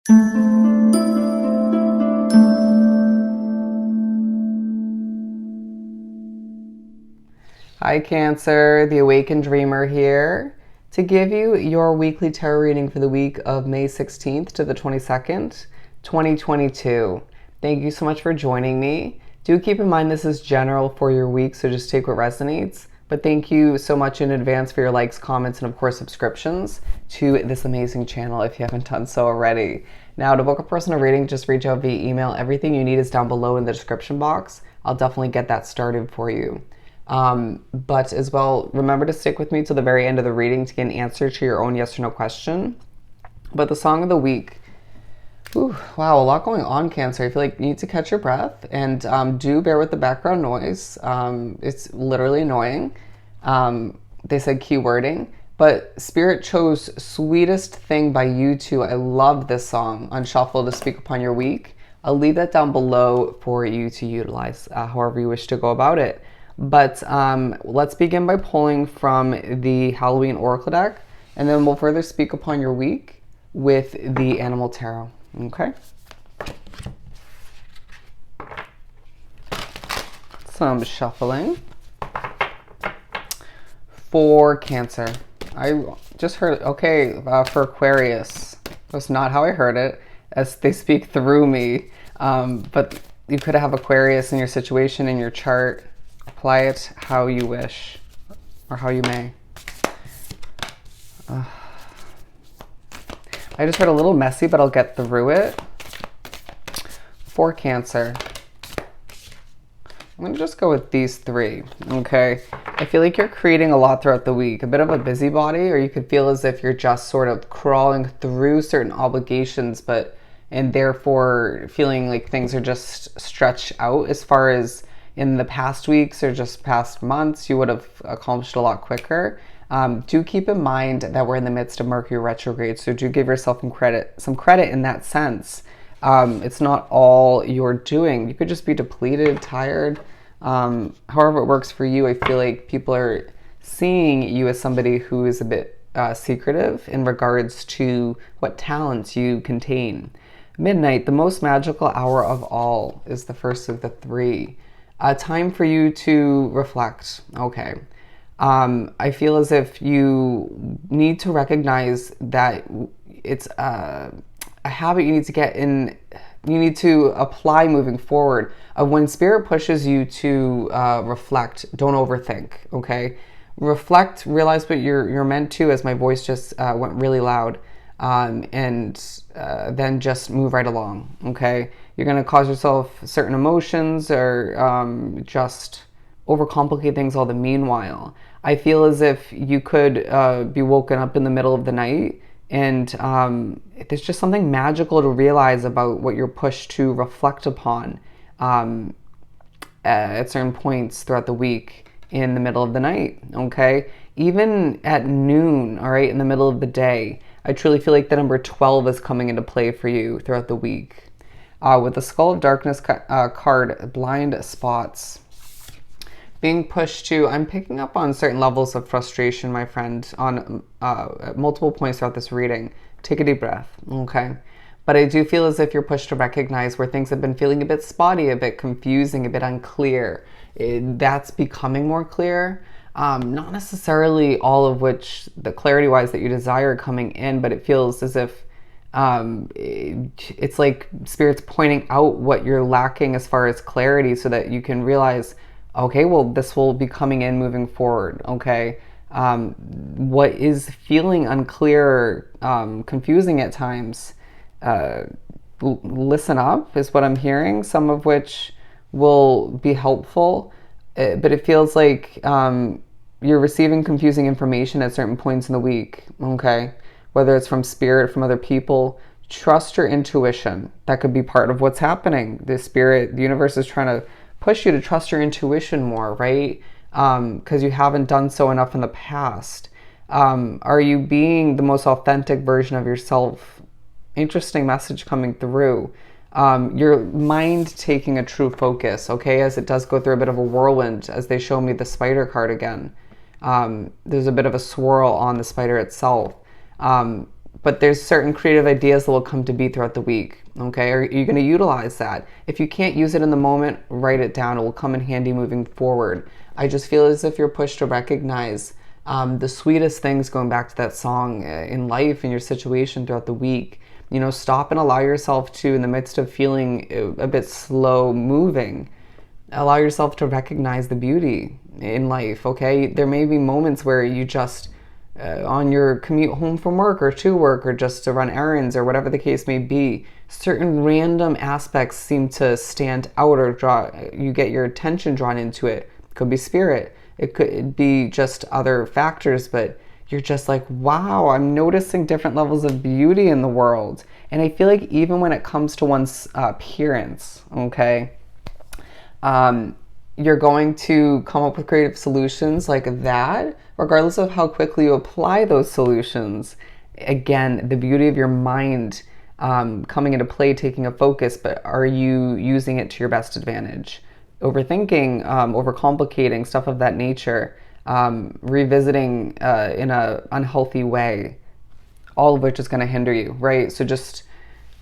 Hi Cancer, the Awakened Dreamer here to give you your weekly tarot reading for the week of May 16th to the 22nd, 2022. Thank you so much for joining me. Do keep in mind this is general for your week, so just take what resonates. But thank you so much in advance for your likes, comments, and of course subscriptions to this amazing channel if you haven't done so already. Now to book a personal reading, just reach out via email. Everything you need is down below in the description box. I'll definitely get that started for you. But as well, remember to stick with me to the very end of the reading to get an answer to your own yes or no question. But the song of the week, wow, a lot going on, Cancer. I feel like you need to catch your breath and do bear with the background noise. It's literally annoying. They said keywording, but Spirit chose Sweetest Thing by U2. I love this song on shuffle to speak upon your week. I'll leave that down below for you to utilize however you wish to go about it. But let's begin by pulling from the Halloween Oracle deck, and then we'll further speak upon your week with the Animal Tarot. Okay? Some shuffling. For Cancer. I just heard, okay, for Aquarius. That's not how I heard it, as they speak through me. But you could have Aquarius in your situation, in your chart. Apply it how you wish, or how you may. I just heard a little messy, but I'll get through it. For Cancer, I'm going to just go with these three, okay? I feel like you're creating a lot throughout the week, a bit of a busybody, or you could feel as if you're just sort of crawling through certain obligations, and therefore feeling like things are just stretched out as far as in the past weeks or just past months, you would have accomplished a lot quicker. Do keep in mind that we're in the midst of Mercury retrograde, so do give yourself some credit in that sense. It's not all you're doing. You could just be depleted, tired. However it works for you, I feel like people are seeing you as somebody who is a bit secretive in regards to what talents you contain. Midnight, the most magical hour of all, is the first of the three. Time for you to reflect. Okay. I feel as if you need to recognize that it's a habit you need to get in, you need to apply moving forward. When Spirit pushes you to reflect, don't overthink, okay? Reflect, realize what you're meant to, as my voice just went really loud, and then just move right along, okay? You're going to cause yourself certain emotions or just overcomplicate things all the meanwhile. I feel as if you could be woken up in the middle of the night and there's just something magical to realize about what you're pushed to reflect upon at certain points throughout the week in the middle of the night, okay? Even at noon, all right, in the middle of the day, I truly feel like the number 12 is coming into play for you throughout the week. With the Skull of Darkness card, blind spots. Being pushed to, I'm picking up on certain levels of frustration, my friend, on multiple points throughout this reading. Take a deep breath, okay? But I do feel as if you're pushed to recognize where things have been feeling a bit spotty, a bit confusing, a bit unclear. That's becoming more clear. Not necessarily all of which, the clarity-wise that you desire coming in, but it feels as if it's like Spirit's pointing out what you're lacking as far as clarity so that you can realize, okay, well, this will be coming in moving forward, okay? What is feeling unclear, confusing at times, listen up is what I'm hearing, some of which will be helpful, but it feels like you're receiving confusing information at certain points in the week, okay? Whether it's from Spirit, from other people. Trust your intuition. That could be part of what's happening. The Spirit, the universe is trying to push you to trust your intuition more, right? Because you haven't done so enough in the past. Are you being the most authentic version of yourself? Interesting message coming through. Your mind taking a true focus, okay, as it does go through a bit of a whirlwind, as they show me the spider card again. There's a bit of a swirl on the spider itself. but there's certain creative ideas that will come to be throughout the week. Okay, are you going to utilize that? If you can't use it in the moment, write it down. It will come in handy moving forward. I just feel as if you're pushed to recognize the sweetest things, going back to that song, in life, in your situation throughout the week. You know, stop and allow yourself to, in the midst of feeling a bit slow moving, allow yourself to recognize the beauty in life. Okay, there may be moments where you just on your commute home from work or to work or just to run errands or whatever the case may be, certain random aspects seem to stand out or you get your attention drawn into it. It could be spirit, it could be just other factors, but you're just like, wow, I'm noticing different levels of beauty in the world. And I feel like even when it comes to one's appearance, okay, you're going to come up with creative solutions like that, regardless of how quickly you apply those solutions. Again, the beauty of your mind coming into play, taking a focus, but are you using it to your best advantage? Overthinking, overcomplicating, stuff of that nature, revisiting in an unhealthy way, all of which is going to hinder you, right? So just,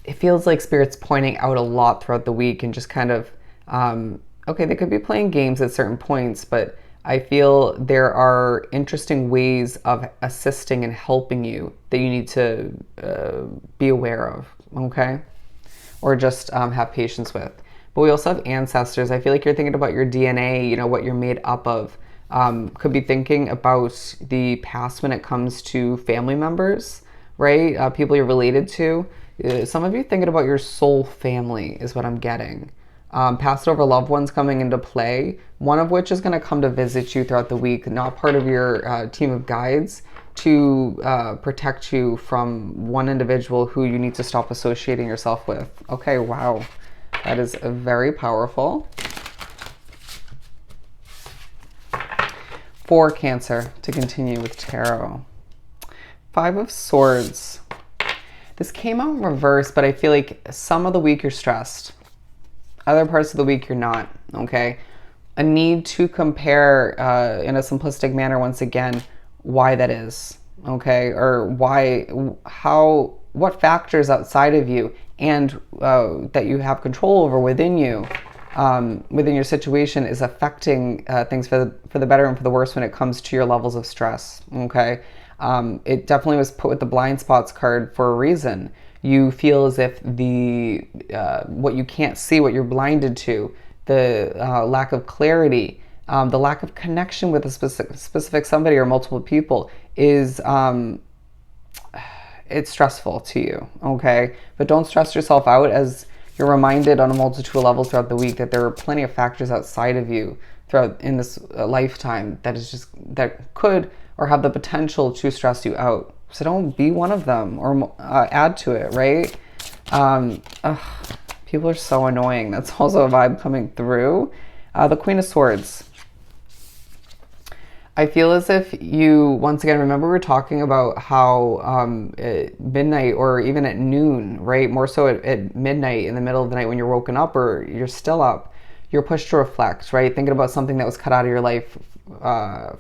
it feels like Spirit's pointing out a lot throughout the week and just kind of, okay, they could be playing games at certain points, but I feel there are interesting ways of assisting and helping you that you need to be aware of, okay? Or just have patience with. But we also have ancestors. I feel like you're thinking about your DNA, you know, what you're made up of. Could be thinking about the past when it comes to family members, right? People you're related to. Some of you thinking about your soul family is what I'm getting. Passed over loved ones coming into play, one of which is going to come to visit you throughout the week, not part of your team of guides, to protect you from one individual who you need to stop associating yourself with. Okay, wow. That is very powerful. For Cancer, to continue with tarot. 5 of Swords. This came out in reverse, but I feel like some of the week you're stressed. Other parts of the week you're not, okay? A need to compare in a simplistic manner, once again, why that is, okay? Or why, how, what factors outside of you and that you have control over within you, within your situation, is affecting things for the better and for the worse when it comes to your levels of stress, okay? It definitely was put with the blind spots card for a reason. You feel as if the what you can't see, what you're blinded to, the lack of clarity, the lack of connection with a specific somebody or multiple people is it's stressful to you, okay? But don't stress yourself out, as you're reminded on a multitude of levels throughout the week that there are plenty of factors outside of you throughout in this lifetime that could or have the potential to stress you out. So don't be one of them or add to it, right? People are so annoying. That's also a vibe coming through. The Queen of Swords. I feel as if you, once again, remember we were talking about how at midnight or even at noon, right? More so at midnight, in the middle of the night when you're woken up or you're still up, you're pushed to reflect, right? Thinking about something that was cut out of your life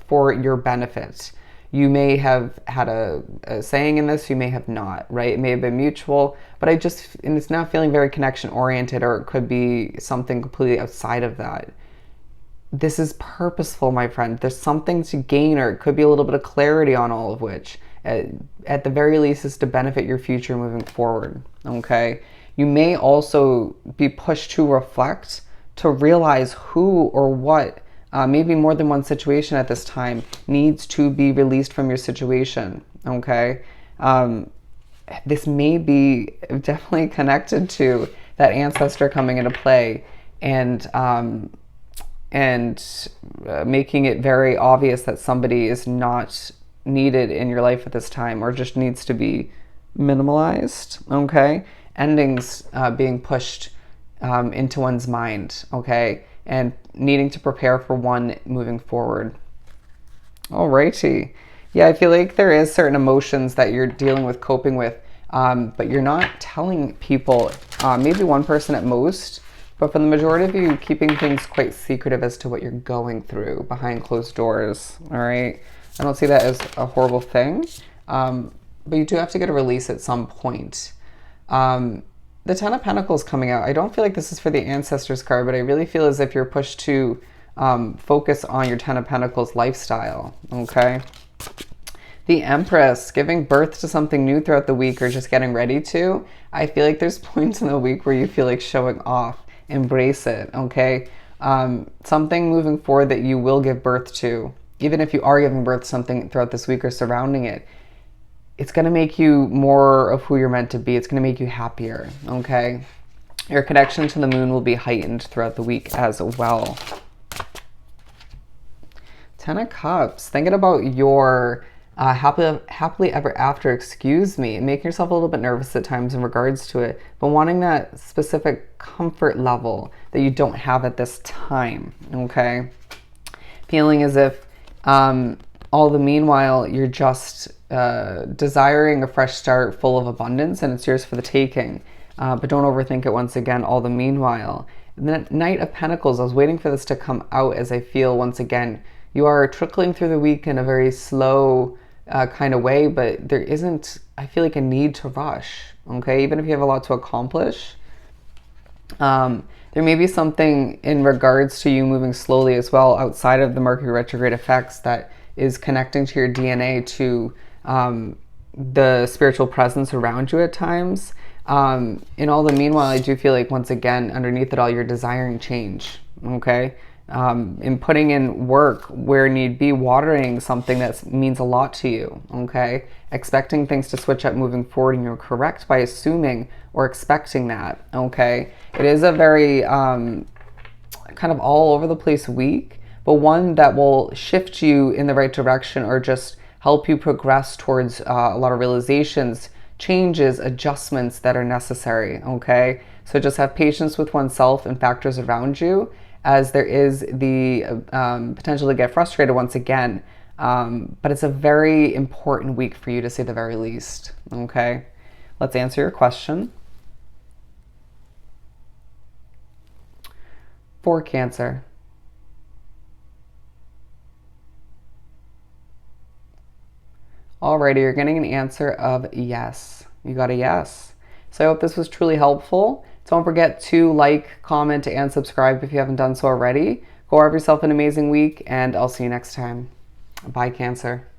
for your benefit. You may have had a saying in this, you may have not, right? It may have been mutual, but and it's now feeling very connection oriented, or it could be something completely outside of that. This is purposeful, my friend. There's something to gain, or it could be a little bit of clarity on all of which. At the very least, is to benefit your future moving forward, okay? You may also be pushed to reflect, to realize who or what, maybe more than one situation at this time, needs to be released from your situation, okay? This may be definitely connected to that ancestor coming into play and making it very obvious that somebody is not needed in your life at this time, or just needs to be minimalized, okay? Endings being pushed into one's mind, okay? And needing to prepare for one moving forward. Alrighty. Yeah, I feel like there is certain emotions that you're dealing with, coping with, but you're not telling people, maybe one person at most, but for the majority of you, keeping things quite secretive as to what you're going through behind closed doors, all right? I don't see that as a horrible thing. but you do have to get a release at some point. The Ten of Pentacles coming out. I don't feel like this is for the Ancestors card, but I really feel as if you're pushed to focus on your Ten of Pentacles lifestyle, okay? The Empress, giving birth to something new throughout the week or just getting ready to. I feel like there's points in the week where you feel like showing off. Embrace it, okay? Something moving forward that you will give birth to, even if you are giving birth to something throughout this week or surrounding it, it's going to make you more of who you're meant to be. It's going to make you happier, okay? Your connection to the moon will be heightened throughout the week as well. Ten of Cups, thinking about your happily ever after, excuse me, and making yourself a little bit nervous at times in regards to it, but wanting that specific comfort level that you don't have at this time, okay? Feeling as if all the meanwhile you're just desiring a fresh start full of abundance and it's yours for the taking, but don't overthink it once again, all the meanwhile. The Knight of Pentacles, I was waiting for this to come out as I feel once again you are trickling through the week in a very slow kind of way, but there isn't, I feel like, a need to rush, okay? Even if you have a lot to accomplish, there may be something in regards to you moving slowly as well outside of the Mercury retrograde effects that is connecting to your DNA, to the spiritual presence around you at times. In all the meanwhile, I do feel like, once again, underneath it all, you're desiring change, okay? In putting in work where need be, watering something that means a lot to you, okay? Expecting things to switch up moving forward, and you're correct by assuming or expecting that, okay? It is a very kind of all over the place week, but one that will shift you in the right direction or just help you progress towards a lot of realizations, changes, adjustments that are necessary, okay? So just have patience with oneself and factors around you, as there is the potential to get frustrated once again. But it's a very important week for you, to say the very least, okay? Let's answer your question. For Cancer. Alrighty, you're getting an answer of yes. You got a yes. So I hope this was truly helpful. Don't forget to like, comment, and subscribe if you haven't done so already. Go have yourself an amazing week, and I'll see you next time. Bye, Cancer.